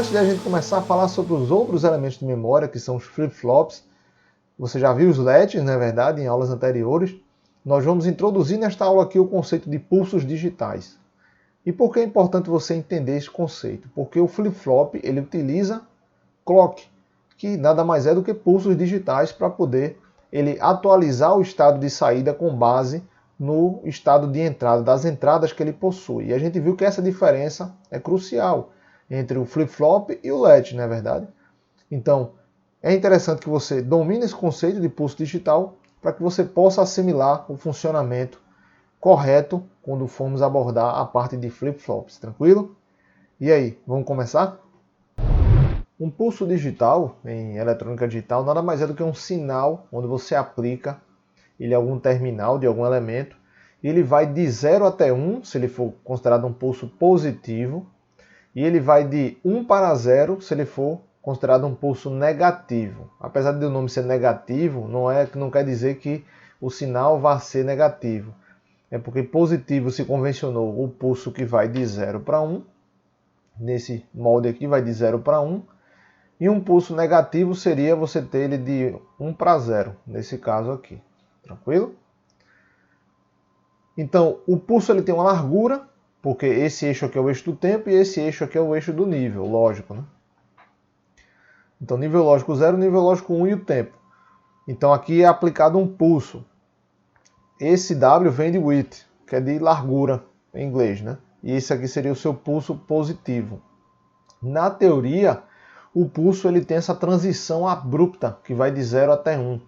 antes de a gente começar a falar sobre os outros elementos de memória, que são os flip-flops, você já viu os LEDs, não é verdade, em aulas anteriores, nós vamos introduzir nesta aula aqui o conceito de pulsos digitais. E por que é importante você entender esse conceito? Porque o flip-flop ele utiliza clock, que nada mais é do que pulsos digitais para poder ele atualizar o estado de saída com base no estado de entrada, das entradas que ele possui. E a gente viu que essa diferença é crucial entre o flip-flop e o LED, não é verdade? Então, é interessante que você domine esse conceito de pulso digital para que você possa assimilar o funcionamento correto quando formos abordar a parte de flip-flops, tranquilo? E aí, vamos começar? Um pulso digital, em eletrônica digital, nada mais é do que um sinal onde você aplica ele a algum terminal de algum elemento, e ele vai de 0 até 1, se ele for considerado um pulso positivo, e ele vai de 1 para 0, se ele for considerado um pulso negativo. Apesar de o nome ser negativo, não quer dizer que o sinal vai ser negativo. É porque positivo se convencionou o pulso que vai de 0 para 1, nesse molde aqui vai de 0 para 1, e um pulso negativo seria você ter ele de 1 para 0, nesse caso aqui. Tranquilo? Então, o pulso ele tem uma largura, porque esse eixo aqui é o eixo do tempo e esse eixo aqui é o eixo do nível, lógico, né? Então, nível lógico 0, nível lógico 1 e o tempo. Então, aqui é aplicado um pulso. Esse W vem de width, que é de largura em inglês, né? E esse aqui seria o seu pulso positivo. Na teoria, o pulso ele tem essa transição abrupta, que vai de 0 até 1.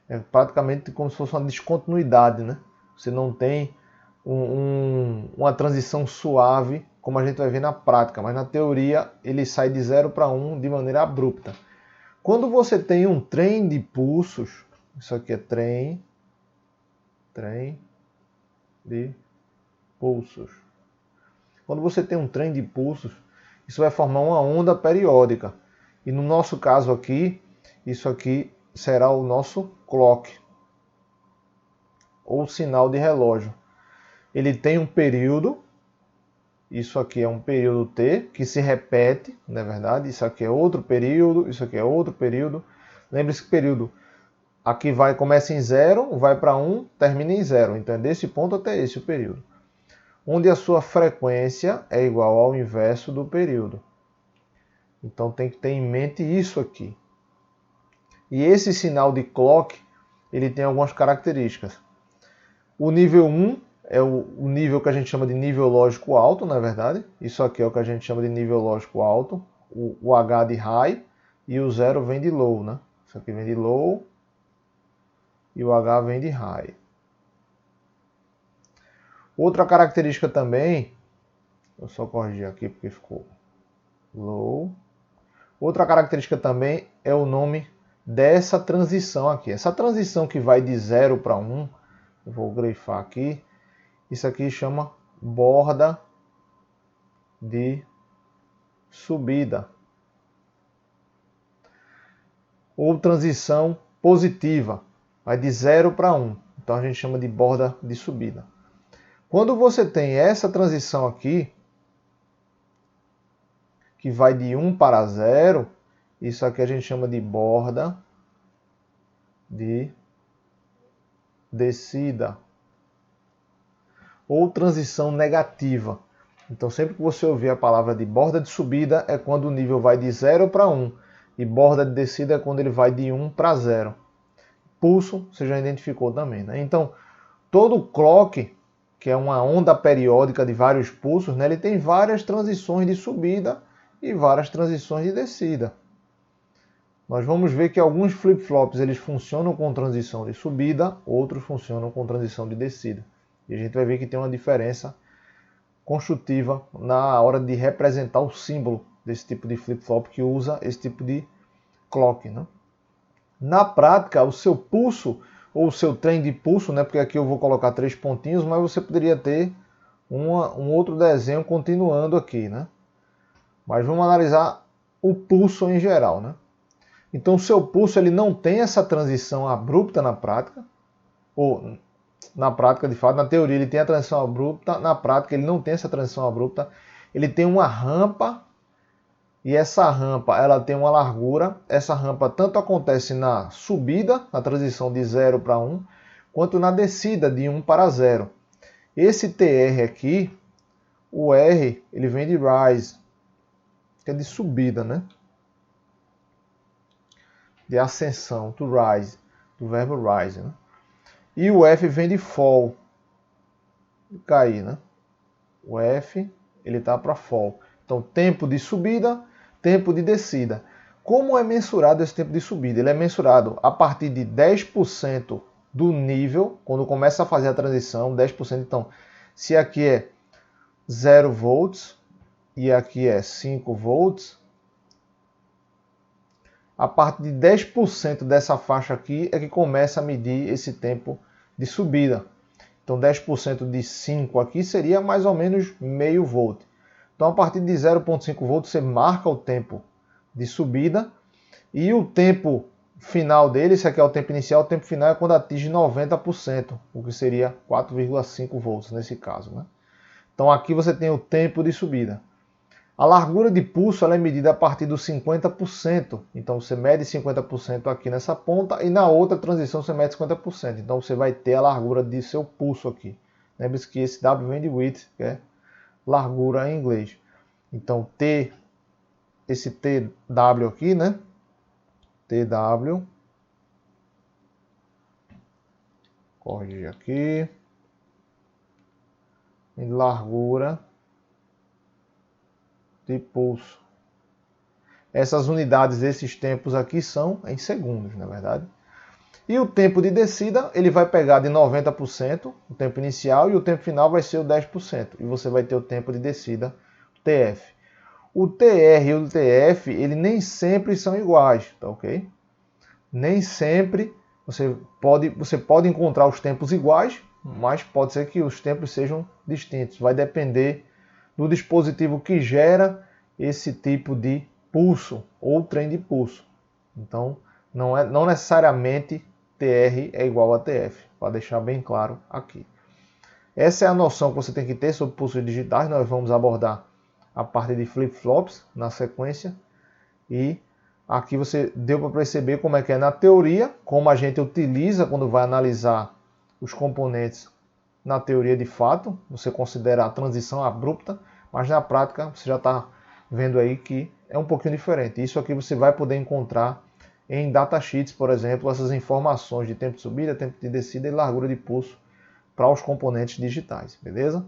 É praticamente como se fosse uma descontinuidade, né? Você não tem uma transição suave, como a gente vai ver na prática, mas na teoria ele sai de 0 para 1 de maneira abrupta. Quando você tem um trem de pulsos, isso aqui é trem de pulsos. Quando você tem um trem de pulsos, isso vai formar uma onda periódica. E no nosso caso aqui, isso aqui será o nosso clock, ou sinal de relógio. Ele tem um período, isso aqui é um período T, que se repete, não é verdade? Isso aqui é outro período, isso aqui é outro período. Lembre-se que período aqui começa em 0, vai para 1, termina em 0. Então é desse ponto até esse o período. Onde a sua frequência é igual ao inverso do período. Então tem que ter em mente isso aqui. E esse sinal de clock, ele tem algumas características. O nível 1 é o nível que a gente chama de nível lógico alto, na verdade. Isso aqui é o que a gente chama de nível lógico alto. O H de high e o 0 vem de low, né? Isso aqui vem de low e o H vem de high. Outra característica também, vou só corrigir aqui porque ficou low. Outra característica também é o nome dessa transição aqui. Essa transição que vai de 0 para 1, eu vou grifar aqui. Isso aqui chama borda de subida. Ou transição positiva. Vai de 0 para 1. Então a gente chama de borda de subida. Quando você tem essa transição aqui, que vai de 1 para 0, isso aqui a gente chama de borda de descida. Ou transição negativa. Então sempre que você ouvir a palavra de borda de subida é quando o nível vai de 0 para 1. E borda de descida é quando ele vai de 1 para 0. Pulso, você já identificou também, né? Então, todo clock, que é uma onda periódica de vários pulsos, né, ele tem várias transições de subida e várias transições de descida. Nós vamos ver que alguns flip-flops eles funcionam com transição de subida, outros funcionam com transição de descida. E a gente vai ver que tem uma diferença construtiva na hora de representar o símbolo desse tipo de flip-flop que usa esse tipo de clock, né? Na prática, o seu pulso ou o seu trem de pulso, né, porque aqui eu vou colocar 3 pontinhos, mas você poderia ter um outro desenho continuando aqui, né? Mas vamos analisar o pulso em geral, né? Então o seu pulso ele não tem essa transição abrupta na prática, ou na prática de fato, na teoria ele tem a transição abrupta, na prática ele não tem essa transição abrupta, ele tem uma rampa e essa rampa ela tem uma largura. Essa rampa tanto acontece na subida, na transição de 0 para 1, quanto na descida de 1 para 0. Esse TR aqui, o R, ele vem de rise, que é de subida, né? De ascensão, to rise, do verbo rise, né? E o F vem de fall, de cair, né? O F, ele tá para fall. Então, tempo de subida, tempo de descida. Como é mensurado esse tempo de subida? Ele é mensurado a partir de 10% do nível, quando começa a fazer a transição, 10%. Então, se aqui é 0 volts e aqui é 5 volts, a partir de 10% dessa faixa aqui é que começa a medir esse tempo de subida. Então 10% de 5 aqui seria mais ou menos meio volt. Então a partir de 0,5 volts você marca o tempo de subida e o tempo final dele, esse aqui é o tempo inicial, o tempo final é quando atinge 90%, o que seria 4,5 volts nesse caso, né? Então aqui você tem o tempo de subida. A largura de pulso ela é medida a partir dos 50%. Então você mede 50% aqui nessa ponta e na outra transição você mede 50%. Então você vai ter a largura de seu pulso aqui. Lembre-se que esse W vem de width, que é largura em inglês. Então T, esse TW aqui, né? TW. Corrigir aqui. Em largura de pulso. Essas unidades, esses tempos aqui são em segundos, na verdade. E o tempo de descida, ele vai pegar de 90%, o tempo inicial, e o tempo final vai ser o 10%. E você vai ter o tempo de descida, TF. O TR e o TF, ele nem sempre são iguais, tá ok? Nem sempre você pode encontrar os tempos iguais, mas pode ser que os tempos sejam distintos. Vai depender do dispositivo que gera esse tipo de pulso ou trem de pulso. Então, não necessariamente TR é igual a TF, para deixar bem claro aqui. Essa é a noção que você tem que ter sobre pulsos digitais. Nós vamos abordar a parte de flip-flops na sequência. E aqui você deu para perceber como é que é na teoria, como a gente utiliza quando vai analisar os componentes na teoria de fato, você considera a transição abrupta, mas na prática você já está vendo aí que é um pouquinho diferente. Isso aqui você vai poder encontrar em datasheets, por exemplo, essas informações de tempo de subida, tempo de descida e largura de pulso para os componentes digitais, beleza?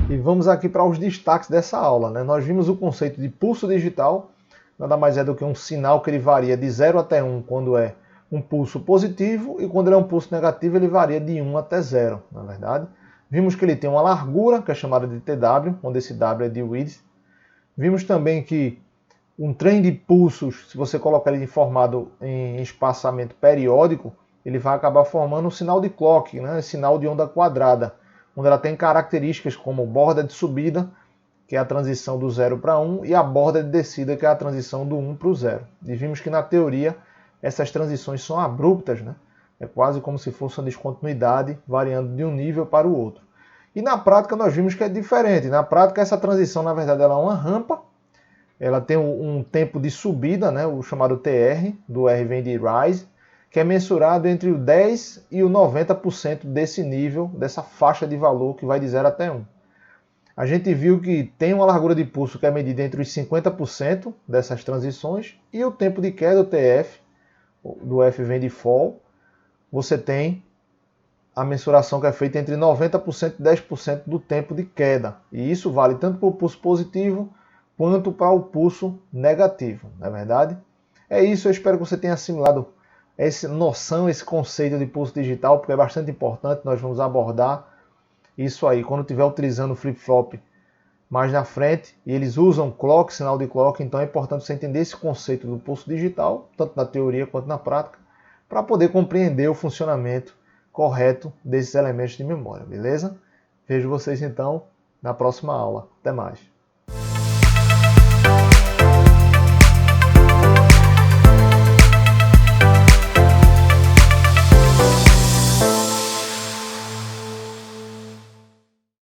E vamos aqui para os destaques dessa aula, né? Nós vimos o conceito de pulso digital, nada mais é do que um sinal que ele varia de 0 até 1 quando é um pulso positivo, e quando ele é um pulso negativo ele varia de 1 até 0, na verdade. Vimos que ele tem uma largura, que é chamada de TW, onde esse W é de width. Vimos também que um trem de pulsos, se você colocar ele formado em espaçamento periódico, ele vai acabar formando um sinal de clock, né? Sinal de onda quadrada, onde ela tem características como borda de subida, que é a transição do 0 para 1, e a borda de descida, que é a transição do 1 para o 0. E vimos que na teoria essas transições são abruptas, né? É quase como se fosse uma descontinuidade variando de um nível para o outro. E na prática nós vimos que é diferente. Na prática essa transição, na verdade, ela é uma rampa. Ela tem um tempo de subida, né? O chamado TR, do R vem de rise, que é mensurado entre o 10% e o 90% desse nível, dessa faixa de valor que vai de 0 até 1. A gente viu que tem uma largura de pulso que é medida entre os 50% dessas transições e o tempo de queda, o TF, do F vem de fall, você tem a mensuração que é feita entre 90% e 10% do tempo de queda. E isso vale tanto para o pulso positivo quanto para o pulso negativo, não é verdade? É isso, eu espero que você tenha assimilado essa noção, esse conceito de pulso digital, porque é bastante importante, nós vamos abordar isso aí quando estiver utilizando o flip-flop mais na frente, e eles usam clock, sinal de clock, então é importante você entender esse conceito do pulso digital, tanto na teoria quanto na prática, para poder compreender o funcionamento correto desses elementos de memória, beleza? Vejo vocês então na próxima aula. Até mais!